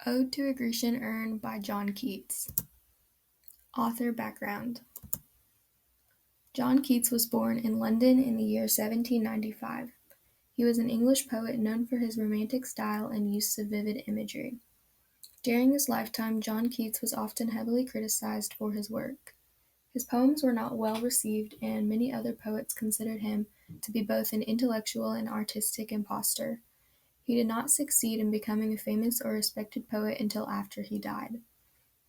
Ode to a Grecian Urn by John Keats. Author background. John Keats was born in London in the year 1795. He was an English poet known for his romantic style and use of vivid imagery. During his lifetime, John Keats was often heavily criticized for his work. His poems were not well received, and many other poets considered him to be both an intellectual and artistic impostor. He did not succeed in becoming a famous or respected poet until after he died.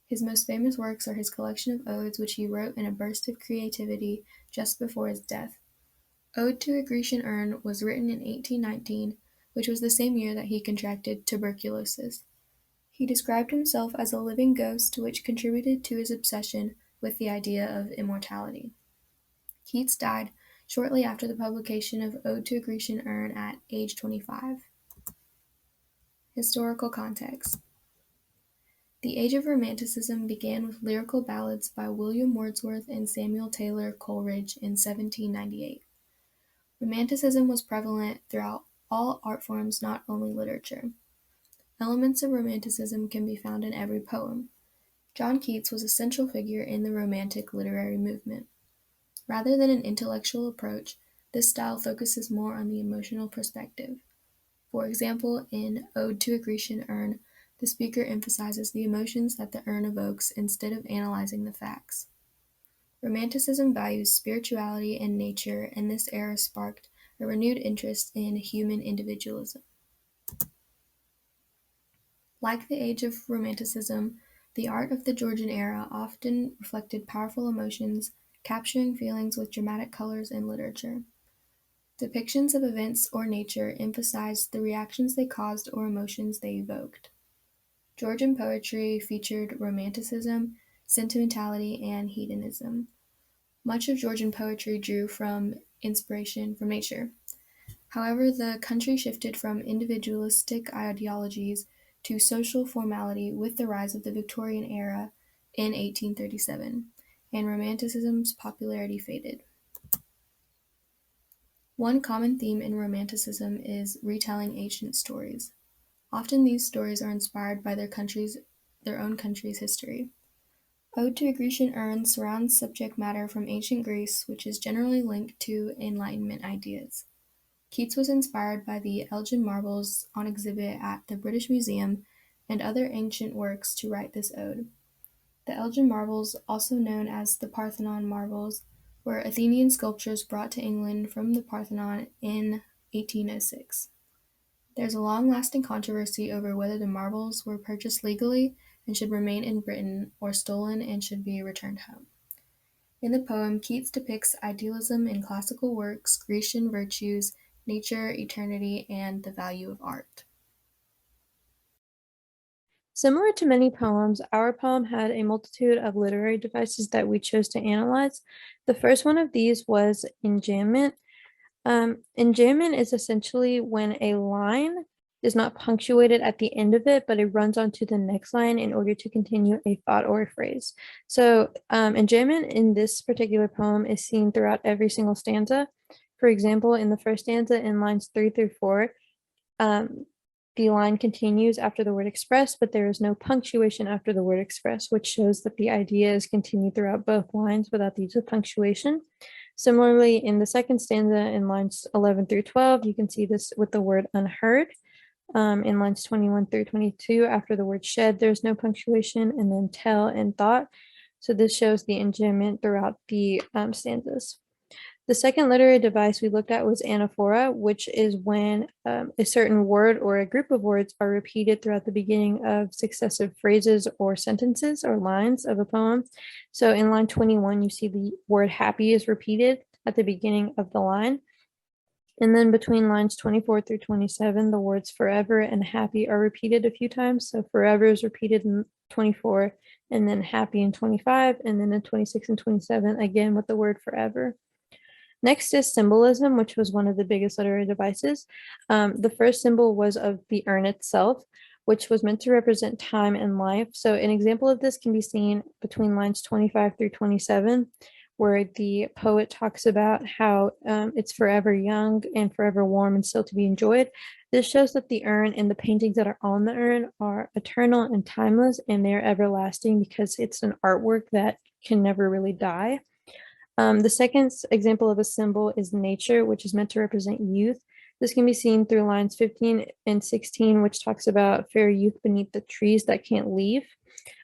His most famous works are his collection of odes, which he wrote in a burst of creativity just before his death. Ode to a Grecian Urn was written in 1819, which was the same year that he contracted tuberculosis. He described himself as a living ghost, which contributed to his obsession with the idea of immortality. Keats died shortly after the publication of Ode to a Grecian Urn at age 25. Historical context. The Age of Romanticism began with lyrical ballads by William Wordsworth and Samuel Taylor Coleridge in 1798. Romanticism was prevalent throughout all art forms, not only literature. Elements of Romanticism can be found in every poem. John Keats was a central figure in the Romantic literary movement. Rather than an intellectual approach, this style focuses more on the emotional perspective. For example, in Ode to a Grecian Urn, the speaker emphasizes the emotions that the urn evokes instead of analyzing the facts. Romanticism values spirituality and nature, and this era sparked a renewed interest in human individualism. Like the Age of Romanticism, the art of the Georgian era often reflected powerful emotions, capturing feelings with dramatic colors and literature. Depictions of events or nature emphasized the reactions they caused or emotions they evoked. Georgian poetry featured romanticism, sentimentality, and hedonism. Much of Georgian poetry drew from inspiration from nature. However, the country shifted from individualistic ideologies to social formality with the rise of the Victorian era in 1837, and Romanticism's popularity faded. One common theme in Romanticism is retelling ancient stories. Often these stories are inspired by their own country's history. Ode to a Grecian Urn surrounds subject matter from ancient Greece, which is generally linked to Enlightenment ideas. Keats was inspired by the Elgin marbles on exhibit at the British Museum and other ancient works to write this ode. The Elgin marbles, also known as the Parthenon marbles, were Athenian sculptures brought to England from the Parthenon in 1806. There's a long-lasting controversy over whether the marbles were purchased legally and should remain in Britain, or stolen and should be returned home. In the poem, Keats depicts idealism in classical works, Grecian virtues, nature, eternity, and the value of art. Similar to many poems, our poem had a multitude of literary devices that we chose to analyze. The first one of these was enjambment. Enjambment is essentially when a line is not punctuated at the end of it, but it runs on to the next line in order to continue a thought or a phrase. So enjambment in this particular poem is seen throughout every single stanza. For example, in the first stanza in lines 3 through 4, the line continues after the word express, but there is no punctuation after the word express, which shows that the idea is continued throughout both lines without the use of punctuation. Similarly, in the second stanza in lines 11 through 12, you can see this with the word unheard. In lines 21 through 22, after the word shed, there's no punctuation, and then tell and thought. So this shows the enjambment throughout the stanzas. The second literary device we looked at was anaphora, which is when a certain word or a group of words are repeated throughout the beginning of successive phrases or sentences or lines of a poem. So in line 21, you see the word happy is repeated at the beginning of the line. And then between lines 24 through 27, the words forever and happy are repeated a few times. So forever is repeated in 24, and then happy in 25, and then in 26 and 27, again with the word forever. Next is symbolism, which was one of the biggest literary devices. The first symbol was of the urn itself, which was meant to represent time and life. So an example of this can be seen between lines 25 through 27, where the poet talks about how it's forever young and forever warm and still to be enjoyed. This shows that the urn and the paintings that are on the urn are eternal and timeless, and they are everlasting because it's an artwork that can never really die. The second example of a symbol is nature, which is meant to represent youth. This can be seen through lines 15 and 16, which talks about fair youth beneath the trees that can't leave.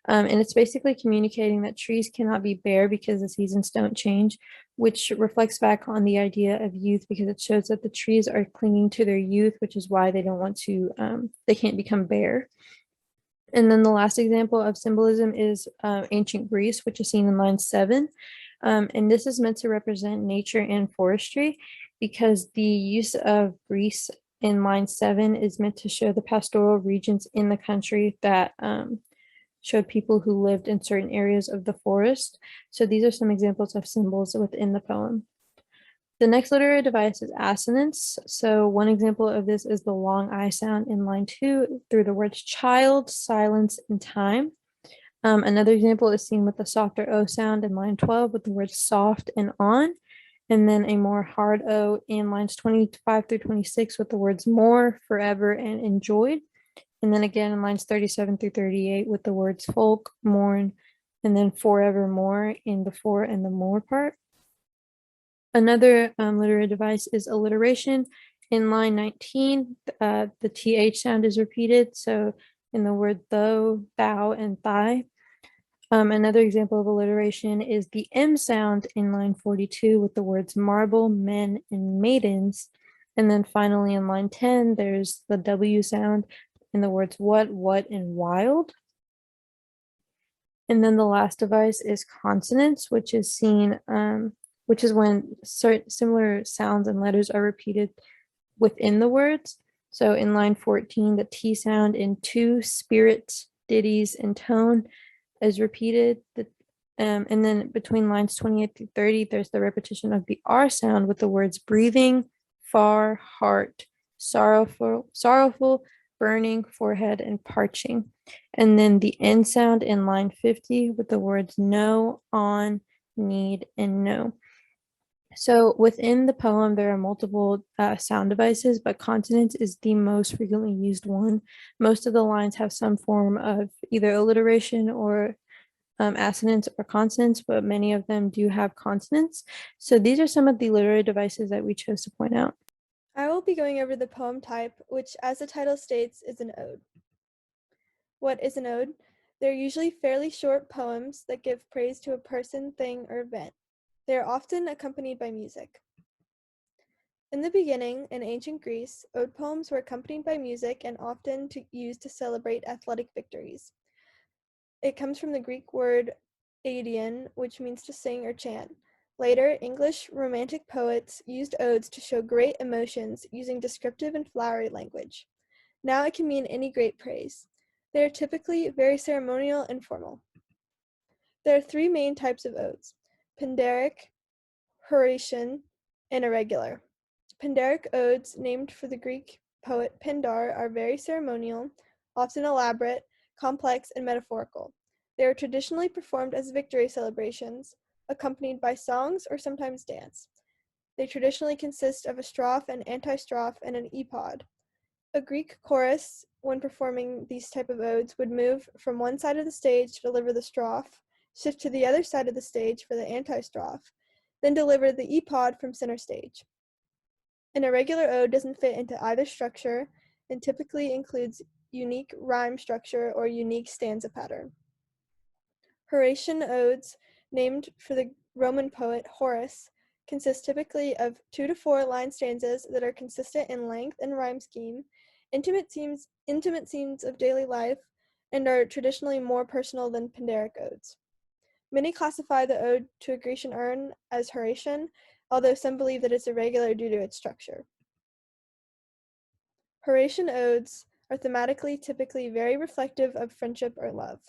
And it's basically communicating that trees cannot be bare because the seasons don't change, which reflects back on the idea of youth because it shows that the trees are clinging to their youth, which is why they don't want to, they can't become bare. And then the last example of symbolism is ancient Greece, which is seen in line 7. And this is meant to represent nature and forestry because the use of Greece in line 7 is meant to show the pastoral regions in the country that showed people who lived in certain areas of the forest. So these are some examples of symbols within the poem. The next literary device is assonance. So one example of this is the long I sound in line 2 through the words child, silence, and time. Another example is seen with the softer O sound in line 12 with the words soft and on, and then a more hard O in lines 25 through 26 with the words more, forever, and enjoyed. And then again in lines 37 through 38 with the words folk, mourn, and then forevermore in the for and the more part. Another literary device is alliteration. In line 19, the TH sound is repeated. So in the word though, thou, and thy. Another example of alliteration is the M sound in line 42 with the words marble, men, and maidens. And then finally in line 10, there's the W sound in the words what, and wild. And then the last device is consonants, which is seen, which is when similar sounds and letters are repeated within the words. So in line 14, the T sound in two, spirit, ditties, and tone is repeated. And then between lines 28 through 30, there's the repetition of the R sound with the words breathing, far, heart, sorrowful, burning, forehead, and parching. And then the N sound in line 50 with the words no, on, need, and no. So within the poem, there are multiple sound devices, but consonants is the most frequently used one. Most of the lines have some form of either alliteration or assonance or consonants, but many of them do have consonants. So these are some of the literary devices that we chose to point out. I will be going over the poem type, which, as the title states, is an ode. What is an ode? They're usually fairly short poems that give praise to a person, thing, or event. They are often accompanied by music. In the beginning, in ancient Greece, ode poems were accompanied by music and often used to celebrate athletic victories. It comes from the Greek word aidein, which means to sing or chant. Later, English Romantic poets used odes to show great emotions using descriptive and flowery language. Now it can mean any great praise. They are typically very ceremonial and formal. There are three main types of odes: Pindaric, Horatian, and irregular. Pindaric odes, named for the Greek poet Pindar, are very ceremonial, often elaborate, complex, and metaphorical. They are traditionally performed as victory celebrations, accompanied by songs or sometimes dance. They traditionally consist of a strophe, an antistrophe, and an epod. A Greek chorus, when performing these type of odes, would move from one side of the stage to deliver the strophe, shift to the other side of the stage for the antistrophe, then deliver the epod from center stage. An irregular ode doesn't fit into either structure and typically includes unique rhyme structure or unique stanza pattern. Horatian odes, named for the Roman poet Horace, consist typically of 2 to 4 line stanzas that are consistent in length and rhyme scheme, intimate scenes of daily life, and are traditionally more personal than Pindaric odes. Many classify the ode to a Grecian urn as Horatian, although some believe that it's irregular due to its structure. Horatian odes are thematically typically very reflective of friendship or love.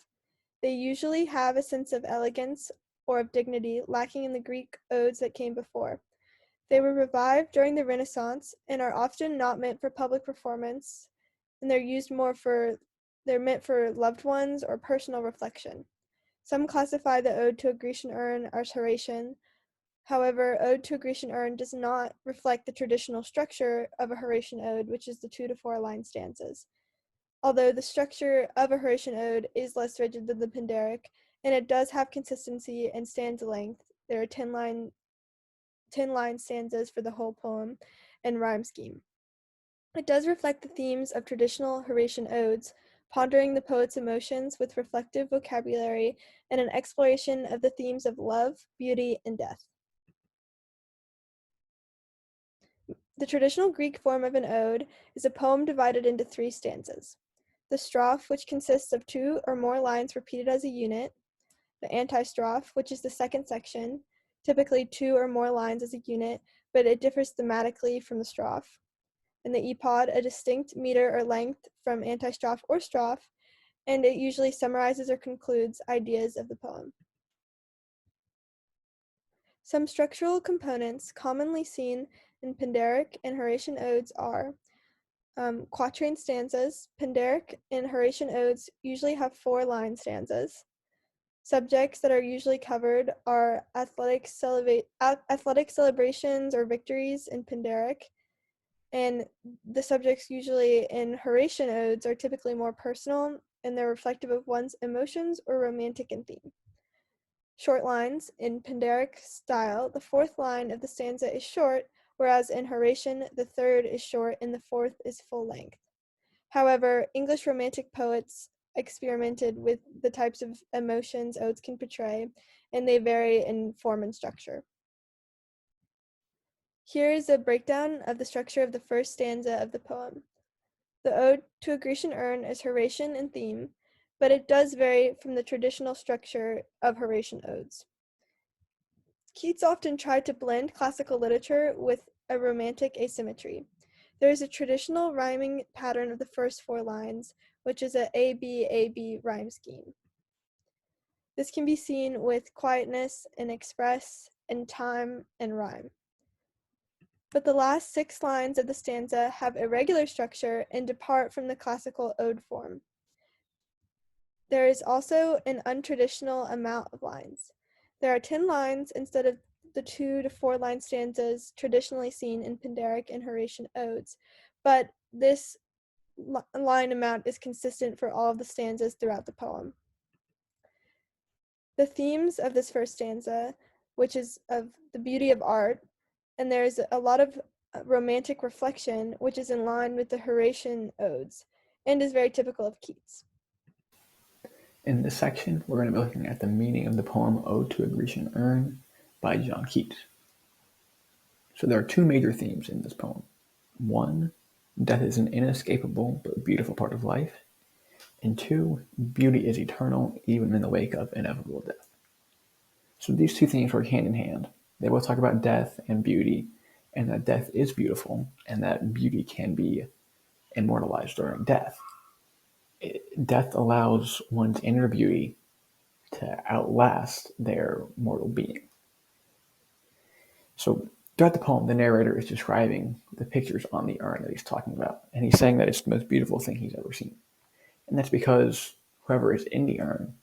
They usually have a sense of elegance or of dignity lacking in the Greek odes that came before. They were revived during the Renaissance and are often not meant for public performance, and they're meant for loved ones or personal reflection. Some classify the ode to a Grecian urn as Horatian, However, Ode to a Grecian Urn does not reflect the traditional structure of a Horatian ode, which is the 2 to 4 line stanzas. Although the structure of a Horatian ode is less rigid than the Pindaric, and it does have consistency and stanza length, there are 10-line stanzas for the whole poem and rhyme scheme. It does reflect the themes of traditional Horatian odes, pondering the poet's emotions with reflective vocabulary and an exploration of the themes of love, beauty, and death. The traditional Greek form of an ode is a poem divided into 3 stanzas. The strophe, which consists of 2 or more lines repeated as a unit, the antistrophe, which is the second section, typically 2 or more lines as a unit, but it differs thematically from the strophe, and the epod, a distinct meter or length from antistrophe or strophe, and it usually summarizes or concludes ideas of the poem. Some structural components commonly seen in Pindaric and Horatian odes are quatrain stanzas. Pindaric and Horatian odes usually have 4-line stanzas. Subjects that are usually covered are athletic celebrations or victories in Pindaric, and the subjects usually in Horatian odes are typically more personal, and they're reflective of one's emotions or romantic in theme. Short lines. In Pindaric style, the 4th line of the stanza is short, whereas in Horatian, the 3rd is short and the 4th is full length. However, English Romantic poets experimented with the types of emotions odes can portray, and they vary in form and structure. Here is a breakdown of the structure of the first stanza of the poem. The Ode to a Grecian Urn is Horatian in theme, but it does vary from the traditional structure of Horatian odes. Keats often tried to blend classical literature with a romantic asymmetry. There is a traditional rhyming pattern of the first 4 lines, which is a A-B rhyme scheme. This can be seen with quietness and express and time and rhyme. But the last 6 lines of the stanza have irregular structure and depart from the classical ode form. There is also an untraditional amount of lines. There are 10 lines instead of the 2 to 4 line stanzas traditionally seen in Pindaric and Horatian odes, but this line amount is consistent for all of the stanzas throughout the poem. The themes of this first stanza, which is of the beauty of art, and there's a lot of romantic reflection, which is in line with the Horatian odes, and is very typical of Keats. In this section, we're going to be looking at the meaning of the poem Ode to a Grecian Urn by John Keats. So there are 2 major themes in this poem. 1, death is an inescapable but beautiful part of life. And 2, beauty is eternal even in the wake of inevitable death. So these 2 themes work hand in hand. They both talk about death and beauty, and that death is beautiful, and that beauty can be immortalized during death. Death allows one's inner beauty to outlast their mortal being. So throughout the poem, the narrator is describing the pictures on the urn that he's talking about, and he's saying that it's the most beautiful thing he's ever seen. And that's because whoever is in the urn,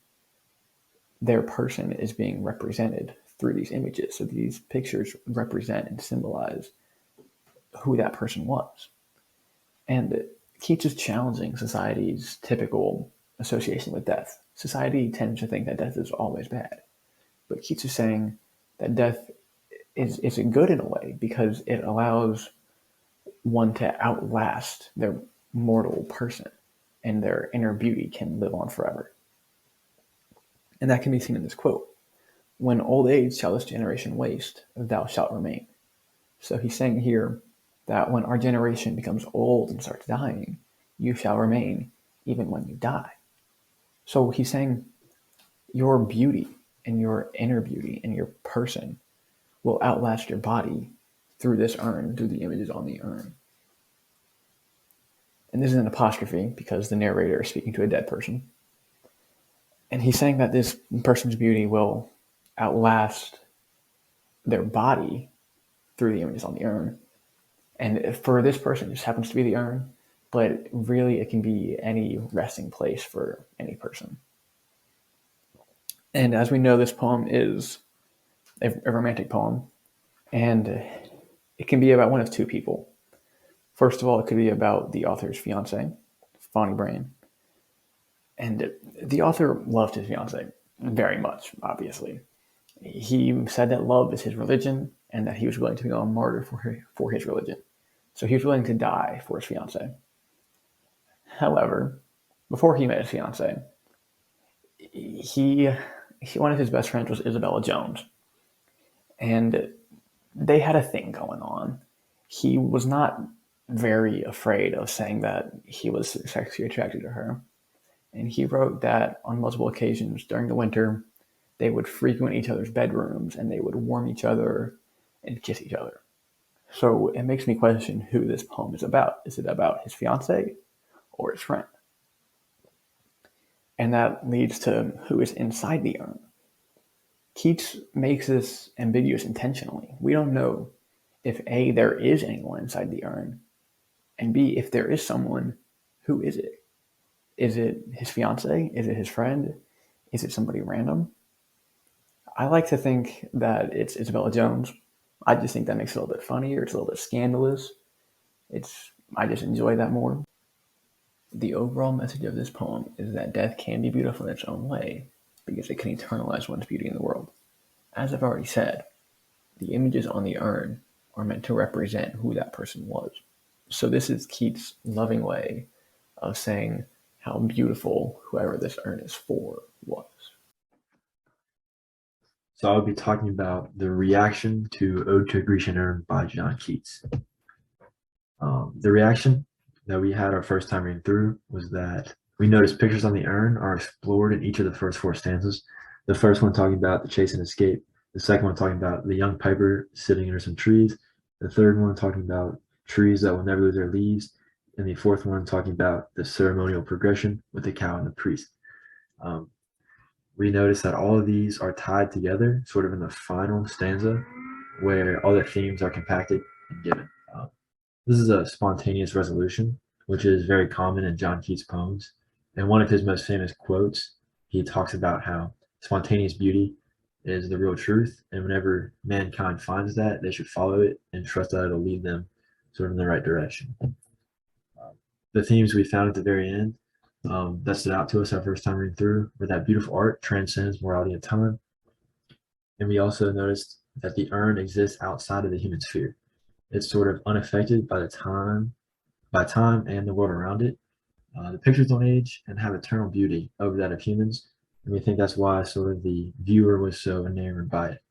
their person is being represented through these images. So these pictures represent and symbolize who that person was. And Keats is challenging society's typical association with death. Society tends to think that death is always bad. But Keats is saying that death is good in a way because it allows one to outlast their mortal person, and their inner beauty can live on forever. And that can be seen in this quote: "When old age shall this generation waste, thou shalt remain." So he's saying here that when our generation becomes old and starts dying, you shall remain even when you die. So he's saying your beauty and your inner beauty and your person will outlast your body through this urn, through the images on the urn. And this is an apostrophe because the narrator is speaking to a dead person. And he's saying that this person's beauty will outlast their body through the images on the urn. And for this person, it just happens to be the urn, but really it can be any resting place for any person. And as we know, this poem is a romantic poem, And it can be about one of two people. First of all, it could be about the author's fiance, Fonnie Brain. And the author loved his fiance very much, obviously. He said that love is his religion and that he was willing to become a martyr for his religion. So he was willing to die for his fiance. However, before he met his fiance, he one of his best friends was Isabella Jones, and they had a thing going on. He was not very afraid of saying that he was sexually attracted to her, and he wrote that on multiple occasions during the winter, they would frequent each other's bedrooms and they would warm each other and kiss each other. So it makes me question who this poem is about. Is it about his fiance or his friend? And that leads to who is inside the urn. Keats makes this ambiguous intentionally. We don't know if A, there is anyone inside the urn, and B, if there is someone, who is it? Is it his fiance? Is it his friend? Is it somebody random? I like to think that it's Isabella Jones. I just think that makes it a little bit funnier. It's a little bit scandalous. I just enjoy that more. The overall message of this poem is that death can be beautiful in its own way because it can eternalize one's beauty in the world. As I've already said, the images on the urn are meant to represent who that person was. So this is Keats' loving way of saying how beautiful whoever this urn is for was. So I'll be talking about the reaction to Ode to a Grecian Urn by John Keats. The reaction that we had our first time reading through was that we noticed pictures on the urn are explored in each of the first four stanzas. The first one talking about the chase and escape, the second one talking about the young piper sitting under some trees, the third one talking about trees that will never lose their leaves, and the fourth one talking about the ceremonial progression with the cow and the priest. We notice that all of these are tied together sort of in the final stanza where all the themes are compacted and given. This is a spontaneous resolution, which is very common in John Keats' poems. In one of his most famous quotes, he talks about how spontaneous beauty is the real truth, and whenever mankind finds that, they should follow it and trust that it'll lead them sort of in the right direction. The themes we found at the very end that stood out to us our first time reading through were that beautiful art transcends morality and time, and we also noticed that the urn exists outside of the human sphere. It's sort of unaffected by time and the world around it. The pictures don't age and have eternal beauty over that of humans, and we think that's why sort of the viewer was so enamored by it.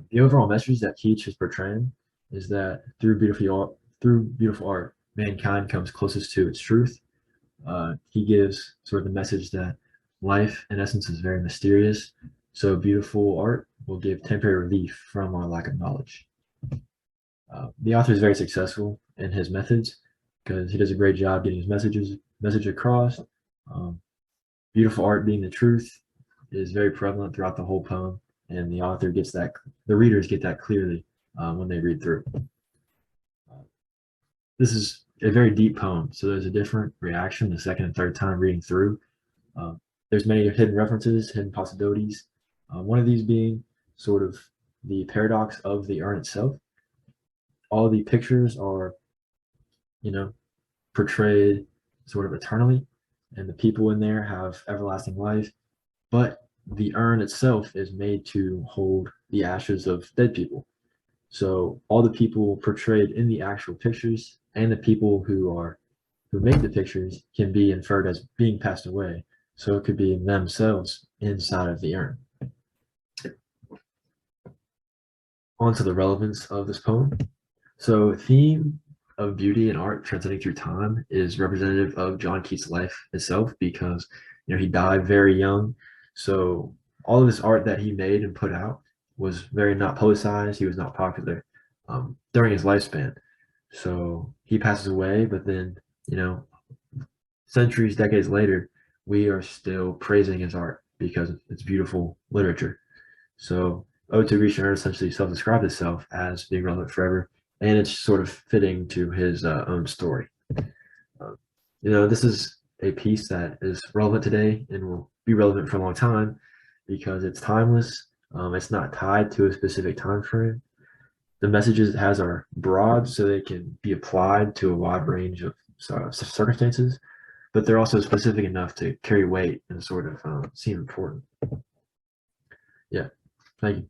The overall message that Keats is portraying is that through beautiful art, mankind comes closest to its truth. He gives sort of the message that life, in essence, is very mysterious. So beautiful art will give temporary relief from our lack of knowledge. The author is very successful in his methods because he does a great job getting his message across. Beautiful art being the truth is very prevalent throughout the whole poem, and the author gets that. The readers get that clearly when they read through. This is a very deep poem, so there's a different reaction the second and third time reading through. There's many hidden references, hidden possibilities. One of these being sort of the paradox of the urn itself. All the pictures are, portrayed sort of eternally, and the people in there have everlasting life, but the urn itself is made to hold the ashes of dead people. So all the people portrayed in the actual pictures and the people who make the pictures can be inferred as being passed away. So it could be themselves inside of the urn. On to the relevance of this poem. So theme of beauty and art transcending through time is representative of John Keats' life itself because he died very young. So all of this art that he made and put out was very not publicized. He was not popular during his lifespan. So he passes away, but then, centuries, decades later, we are still praising his art because it's beautiful literature. So Ode to a Grecian Urn essentially self-described itself as being relevant forever, and it's sort of fitting to his own story. This is a piece that is relevant today and will be relevant for a long time because it's timeless. It's not tied to a specific time frame. The messages it has are broad, so they can be applied to a wide range of circumstances, but they're also specific enough to carry weight and sort of seem important. Yeah, thank you.